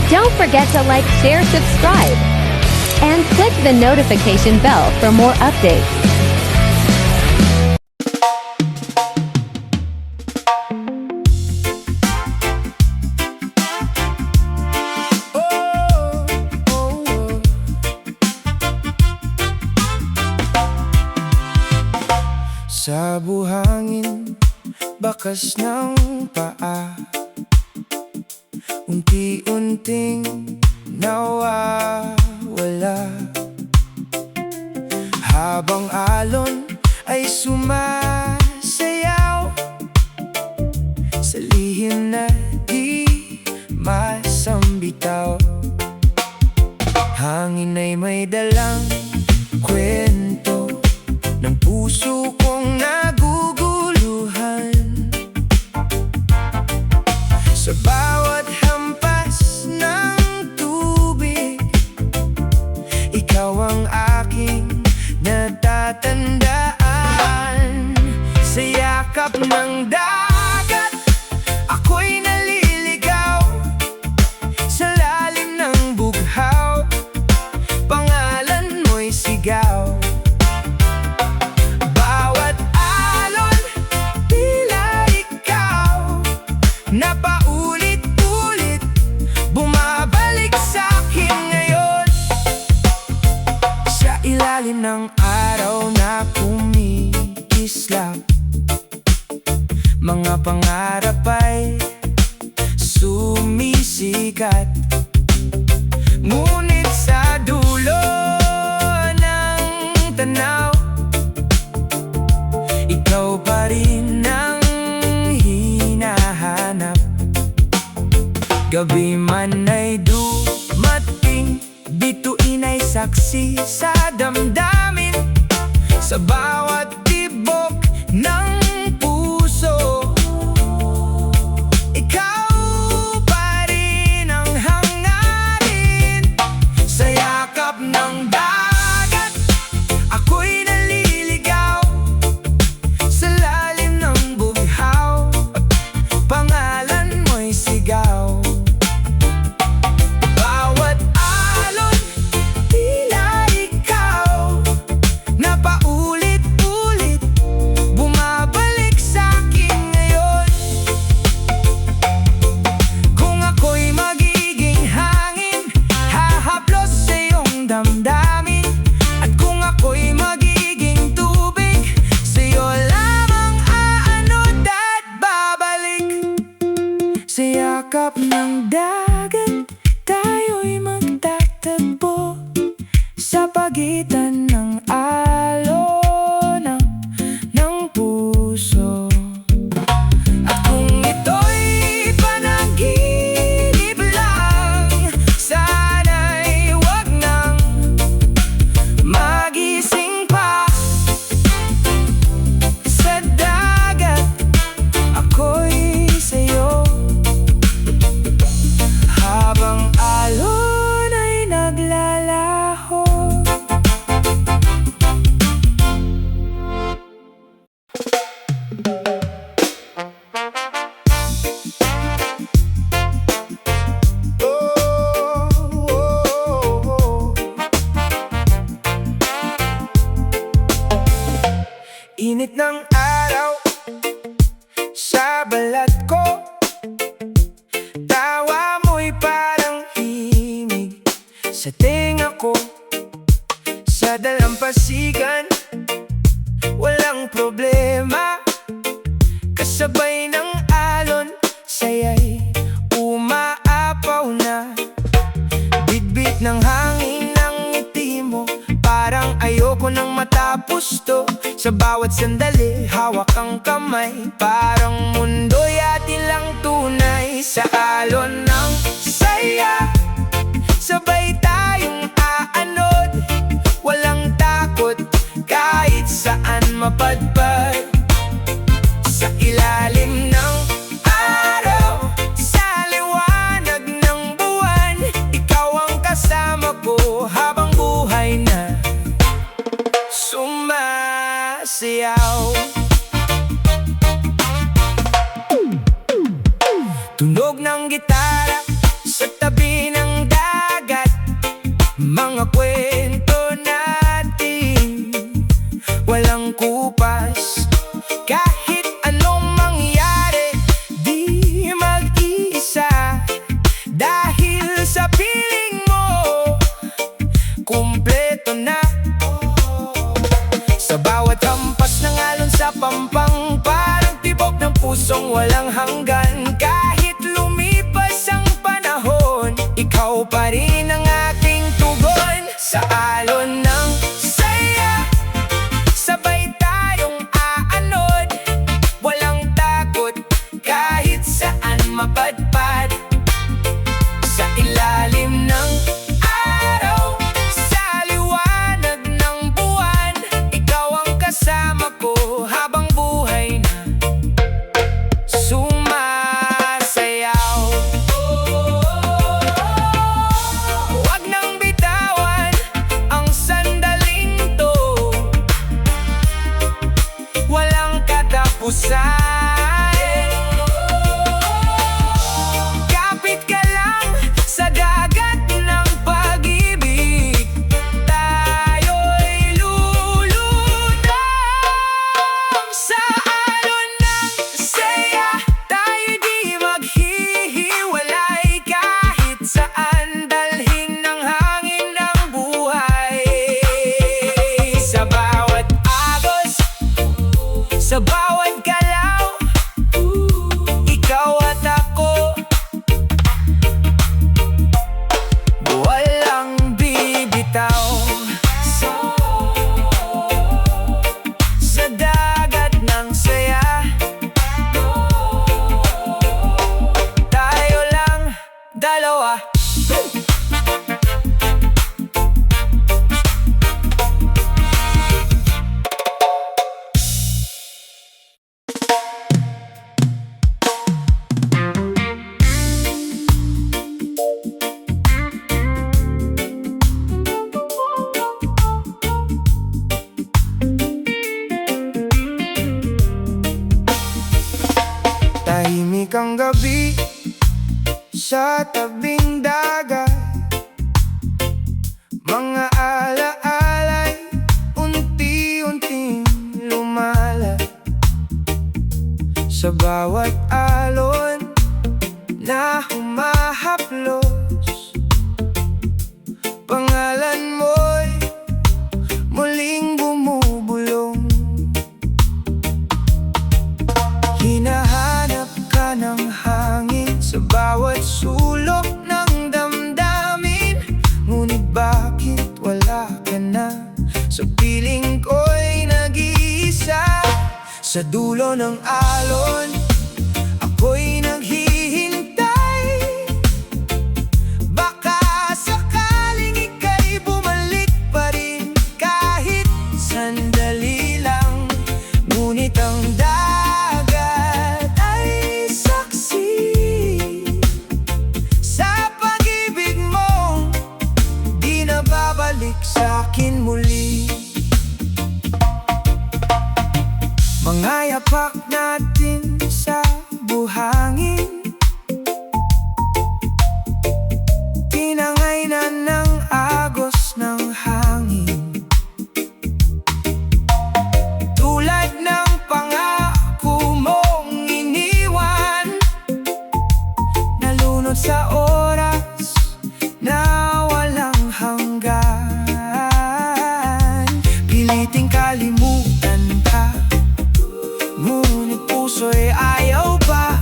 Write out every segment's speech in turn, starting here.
Don't forget to like, share, subscribe, and click the notification bell for more updates. Sa buhangin, bakas ng paa, unti-unting nawawala. Habang alon ay sumasayaw sa lihim na di masambitaw. Hangin ay may dalang kwento ng puso kong naguguluhan. Sa bawat hampas ng tubig, ikaw ang aking natatandaan. Sa yakap ng dagat, ako'y naliligaw. Sa lalim ng bughaw, pangalan mo'y sigaw. Na paulit-ulit bumabalik sa'kin ngayon. Sa ilalim ng araw na kumikislap, mga pangarap ay sumisikat. Ngunit sa dulo ng tanaw, ikaw pa rin ang hinahanap. Gabi man ay dumating, bituin ay saksi sa damdamin. Sa bawat tibok ng puso, ikaw pa rin ang hangarin. Sa yakap ng dagat, ako'y naliligaw. Sa lalim ng bughaw, pangalan mo'y sigaw. At kung ako'y magiging tubig, sa'yo lamang aanod at babalik. Sa yakap ng dagat, tayo'y magtatagpo sa pagitan ng alon ng puso. At kung ito'y panaginip lang, sana'y wag nang magising pa. Sa dagat, ako'y sa'yo. Habang alon ay naglalaho. Init ng araw sa balat ko, tawa mo'y parang himig sa tenga ko. Sa dalampasigan, walang problema. Kasabay ng alon, saya'y umaapaw na. Bitbit ng hangin ng ngiti mo, parang ayoko nang matapos to. Sa bawat sandali, hawak ang kamay, parang mundo'y atin lang tunay. Sa alon ng saya, sabay tayong aanod. Walang takot, kahit saan mapadpad. Sa ilalim ng araw, sa liwanag ng buwan, ikaw ang kasama ko habang buhay na sumasayaw. Tunog ng gitara sa tabi ng pusong walang hanggan. Kahit lumipas ang panahon, ikaw pa rin ang aking tugon. Sa alon ng saya, sabay tayong aanod. Walang takot kahit saan mapadpad. Sa ilalim ng araw, sa liwanag ng buwan, ikaw ang kasama ko habang buhay na sumasayaw. Huwag nang bitawan ang sandaling to, walang katapusan. Kapit ka lang sa dagat ng pag-ibig, tayo'y lulutang. Sa alon ng saya, tayo di maghihiwalay. Kahit saan dalhin ng hangin ng buhay. Sa bawat agos, sa bawat galaw, ikaw at ako, walang bibitaw. Sa dagat ng saya, tayo lang dalawa. Tahimik ang gabi sa tabing dagat. Mga alaala'y unti-unting lumalat. Sa bawat alon na humahaplos, pangalan mo'y muling bumubulong. Hinahanap ka ng hangin sa bawat sulok ng damdamin. Ngunit bakit wala ka na? Sa piling ko'y nag-iisa. Sa dulo ng alon, ako'y naghihintay. Baka sakaling ika'y bumalik pa rin, kahit sandali lang. Ngunit ang dagat ay saksi sa pag-ibig mo, di na babalik sa'kin muli. Mga yapak natin sa buhangin, tinangay na ng agos ng hangin. Tulad ng pangako mong iniwan, nalunod sa oras na walang hanggan. Piliting kalimutan ka, ngunit puso'y ayaw pa.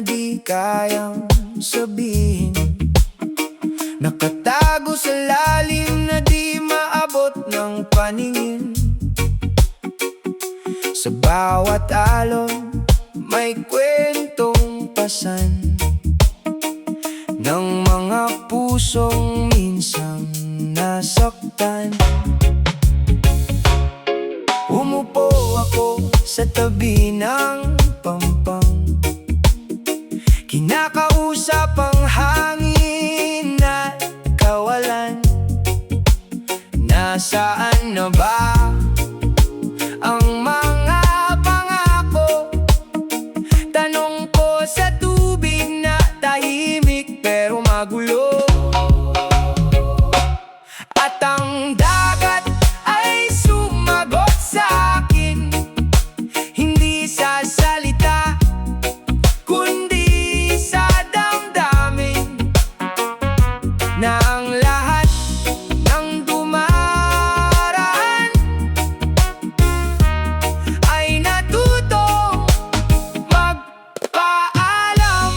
di kayang sabihin, nakatago sa lalim na di maabot ng paningin. Sa bawat alon may kwentong pasan ng mga pusong minsang nasaktan. Umupo ako sa tabi ng pampang, kinakausap ang hangin at kawalan. Nasaan na ba ang mga pangako? Tanong ko sa tubig na tahimik pero magulo. At ang dagat ay sumagot sa akin, hindi sa salita kundi sa damdamin, na ang lahat ng dumaraan ay natutong magpaalam.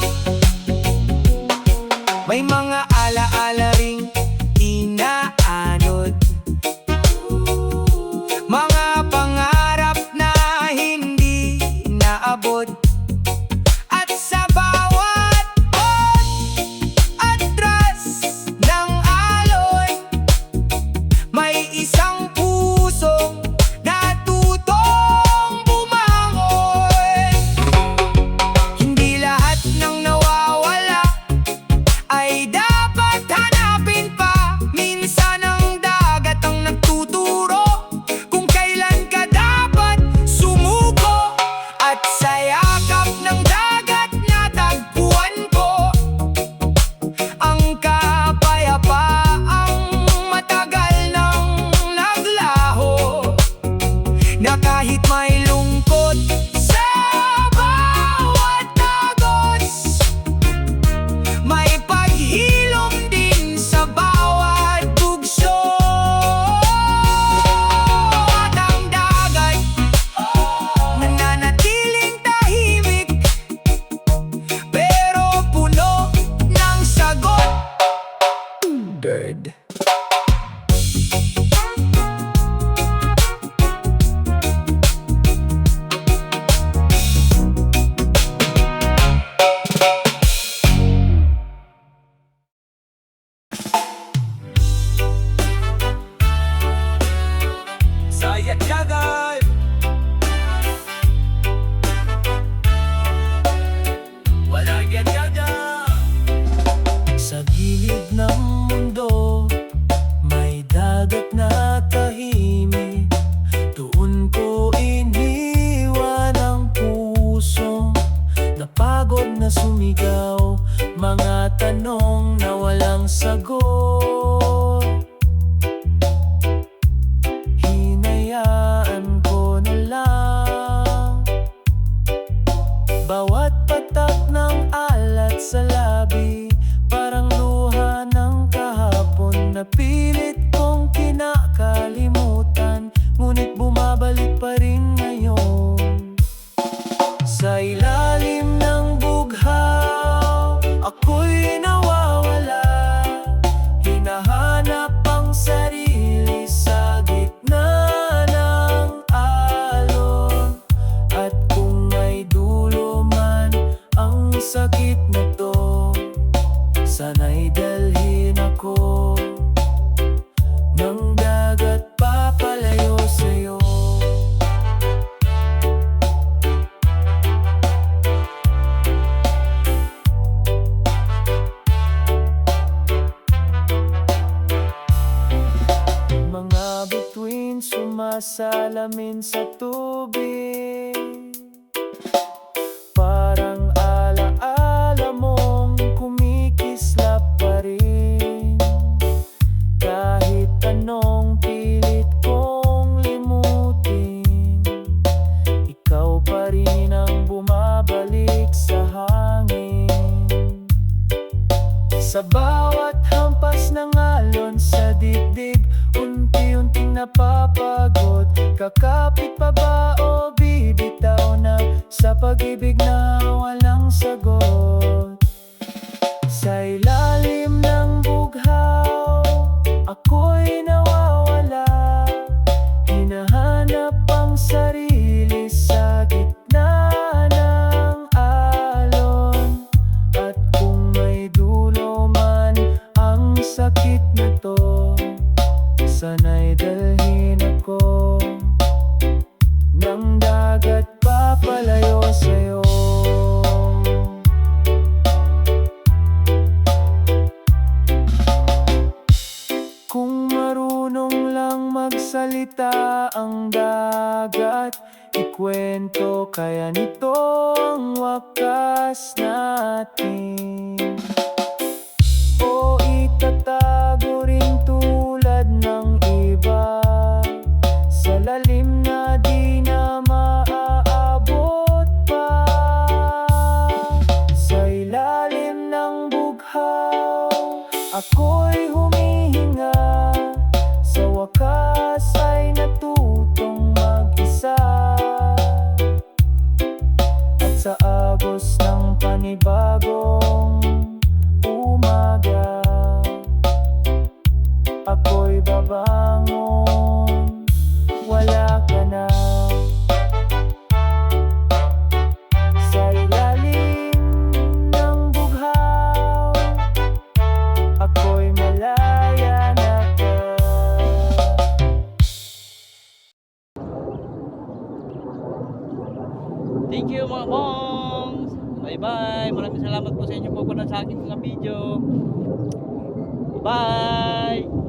May mga alaala ring inaanod, mga pangarap na hindi naabot. At sa bawat ot at tras ng alon may isang pusong natutong bumangon. Hindi lahat ng nawawala ay dapat hanapin pa. Minsan ang dagat ang nagtuturo kung kailan ka dapat sumuko. At sa yakap ng dagat natagpuan ko ang kapayapaang matagal nang naglaho, na kahit may lungkot sa bawat tagos, may paghilom din sa bawat bugso. At ang dagat nananatiling tahimik pero puno ng sagot. Bird. Saya jagat, wala jagat. Sa gilid ng mundo may dagat na tahimik. Doon ko iniwan ang pusong napagod na sumigaw, mga tanong na walang sagot. Hinayaan ko na lang bawat patak ng alat sa labi, parang luha ng kahapon na pilit kong kinakalimutan, ngunit bumabalik pa rin ngayon. Sa ilalim ng bughaw ako'y nawawala, hinahanap ang sarili sa gitna ng alon. At kung may dulo man ang sakit na to, sana'y dalhin ako ng dagat papalayo sa'yo. Mga bituin sumasalamin sa tubig, parang alaala mong kumikislap pa rin. Kahit anong pilit kong limutin, ikaw pa rin ang bumabalik sa hangin. Sa bawat hampas ng alon sa dibdib, unti-unting napapagod. Kakapit pa ba o bibitaw na sa pag-ibig na walang sagot. Sa ilalim ng bughaw, ako'y nawawala. Hinahanap ang sarili sa gitna ng alon. At kung may dulo man ang sakit na to, sana'y dalhin ako ng dagat papalayo sa'yo. Kung marunong lang magsalita ang dagat, ikwento kaya nito ang wakas natin. O itatago rin tulad ng iba sa lalim na di na maaabot pa. Sa ilalim ng bughaw, ako'y humihinga. Sa wakas ay natutong mag-isa. At sa agos ng panibagong umaga, ako'y babangon, wala ka na. Sa ilalim ng bughaw, ako'y malaya na ka. Thank you mga bongs. Bye bye. Maraming salamat po sa inyo po sa aking mga video. Bye.